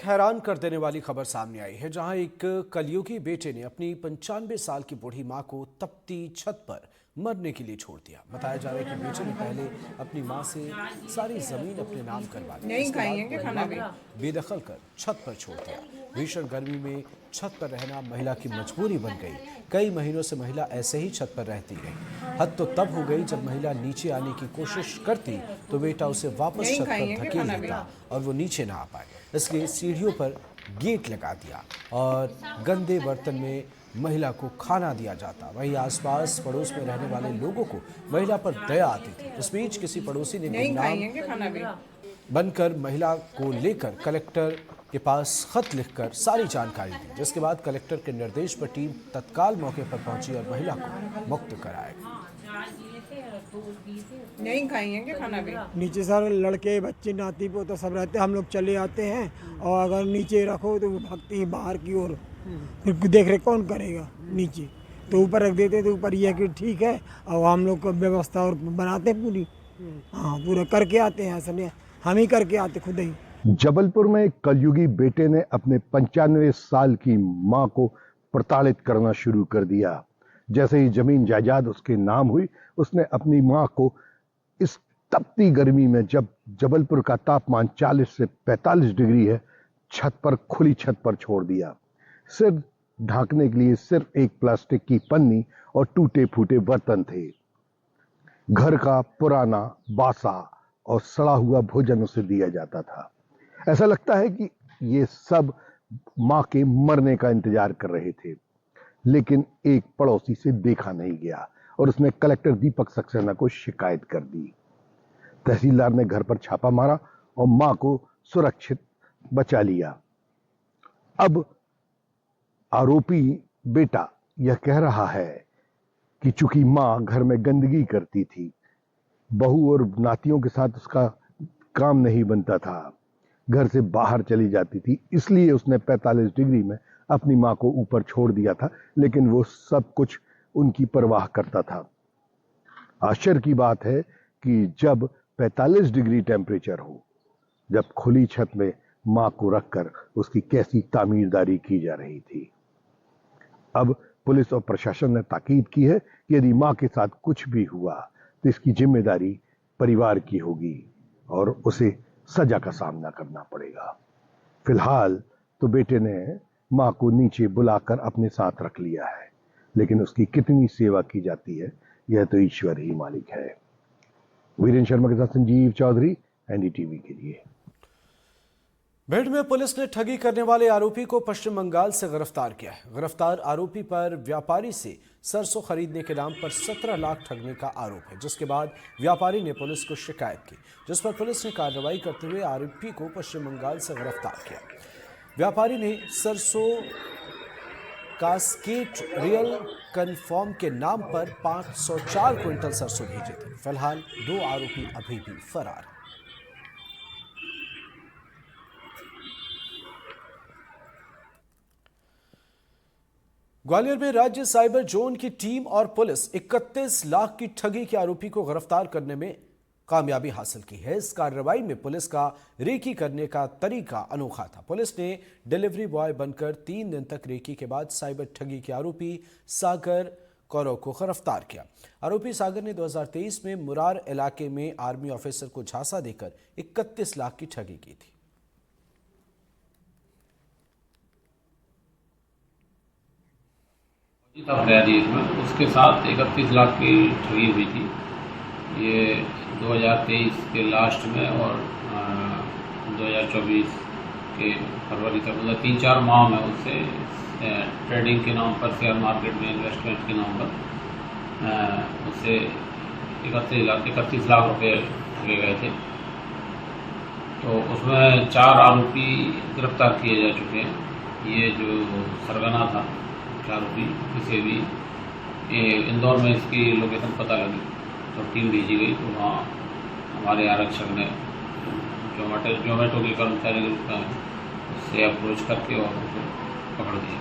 हैरान कर देने वाली खबर सामने आई है, जहां एक कलयुगी बेटे ने अपनी 95 साल की बूढ़ी मां को तपती छत पर मरने के लिए छोड़ दिया। बताया जा रहा है कि बेटे ने पहले अपनी मां से सारी जमीन अपने नाम करवा ली, नहीं इसके बाद खाएंगे बूढ़ी खाना मां भी। को बेदखल कर छत पर छोड़ दिया। भीषण गर्मी में छत पर रहना महिला की मजबूरी बन गई। कई महीनों से महिला ऐसे ही छत पर रहती रही। हद तो तब हो गई जब महिला नीचे आने की कोशिश करती तो बेटा उसे वापस नहीं छत पर खाएंगे धकेल खाना भी। देता और वो नीचे ना आ पाए। इसलिए सीढ़ियों पर गेट लगा दिया और गंदे बर्तन में महिला को खाना दिया जाता। वहीं आसपास पड़ोस में रहने वाले लोगों को महिला पर दया आती थी। इस बीच किसी पड़ोसी ने नहीं गुमनाम खाएंगे खाना भी। बनकर महिला को लेकर कलेक्टर के पास खत लिखकर सारी जानकारी दी, जिसके बाद कलेक्टर के निर्देश पर टीम तत्काल मौके पर पहुंची और महिला को मुक्त कराया। नहीं खाएंगे खाना भी। नीचे सारे लड़के बच्चे नाती पोता सब रहते हैं, हम लोग चले आते हैं और अगर नीचे रखो तो वो भागती है बाहर की ओर। फिर देख रेख कौन करेगा नीचे, तो ऊपर रख देते तो ऊपर यह कि ठीक है और हम लोग को व्यवस्था और बनाते हैं पूरी। हाँ, पूरा करके आते हैं, ऐसा नहीं हम ही करके आते खुद ही। जबलपुर में एक कलयुगी बेटे ने अपने 95 साल की मां को प्रताड़ित करना शुरू कर दिया। जैसे ही जमीन जायदाद उसके नाम हुई, उसने अपनी मां को इस तपती गर्मी में, जब जबलपुर का तापमान 40 से 45 डिग्री है, छत पर, खुली छत पर छोड़ दिया। सिर ढांकने के लिए सिर्फ एक प्लास्टिक की पन्नी और टूटे फूटे बर्तन थे। घर का पुराना, बासा और सड़ा हुआ भोजन उसे दिया जाता था। ऐसा लगता है कि ये सब मां के मरने का इंतजार कर रहे थे, लेकिन एक पड़ोसी से देखा नहीं गया और उसने कलेक्टर दीपक सक्सेना को शिकायत कर दी। तहसीलदार ने घर पर छापा मारा और मां को सुरक्षित बचा लिया। अब आरोपी बेटा यह कह रहा है कि चूंकि मां घर में गंदगी करती थी, बहू और नातियों के साथ उसका काम नहीं बनता था, घर से बाहर चली जाती थी, इसलिए उसने 45 डिग्री में अपनी मां को ऊपर छोड़ दिया था, लेकिन वो सब कुछ उनकी परवाह करता था। आश्चर्य की बात है कि जब 45 डिग्री टेम्परेचर हो, जब खुली छत में मां को रखकर उसकी कैसी तामीरदारी की जा रही थी। अब पुलिस और प्रशासन ने ताकीद की है कि यदि मां के साथ कुछ भी हुआ तो इसकी जिम्मेदारी परिवार की होगी और उसे सजा का सामना करना पड़ेगा। फिलहाल तो बेटे ने मां को नीचे बुलाकर अपने साथ रख लिया है, लेकिन उसकी कितनी सेवा की जाती है यह तो ईश्वर ही मालिक है। वीरेंद्र शर्मा के साथ संजीव चौधरी, एनडीटीवी के लिए। भिंड में पुलिस ने ठगी करने वाले आरोपी को पश्चिम बंगाल से गिरफ्तार किया है। गिरफ्तार आरोपी पर व्यापारी से सरसों खरीदने के नाम पर 17 लाख ठगने का आरोप है, जिसके बाद व्यापारी ने पुलिस को शिकायत की, जिस पर पुलिस ने कार्रवाई करते हुए आरोपी को पश्चिम बंगाल से गिरफ्तार किया। व्यापारी ने सरसों कास्केट रियल कन्फर्म के नाम पर 504 क्विंटल सरसों भेजे थे। फिलहाल 2 आरोपी अभी भी फरार हैं। ग्वालियर में राज्य साइबर जोन की टीम और पुलिस 31 लाख की ठगी के आरोपी को गिरफ्तार करने में कामयाबी हासिल की है। इस कार्रवाई में पुलिस का रेकी करने का तरीका अनोखा था। पुलिस ने डिलीवरी बॉय बनकर 3 दिन तक रेकी के बाद साइबर ठगी के आरोपी सागर कौरव को गिरफ्तार किया। आरोपी सागर ने 2023 में मुरार इलाके में आर्मी ऑफिसर को झांसा देकर 31 लाख की ठगी की थी। इसमें उसके साथ 31 लाख की ठगी हुई थी। ये 2023 के लास्ट में और 2024 के फरवरी तक, मतलब 3-4 माह में उससे ट्रेडिंग के नाम पर, शेयर मार्केट में इन्वेस्टमेंट के नाम पर उससे 31 लाख रुपए ठगे गए थे। तो उसमें 4 आरोपी गिरफ्तार किए जा चुके हैं। ये जो सरगना था आरोपी, इसे भी इंदौर में इसकी लोकेशन पता लगी तो टीम भेजी गई, तो वहाँ हमारे आरक्षक ने जोमेटो के कर्मचारी के रूप में उससे अप्रोच करके और उनको पकड़ दिया।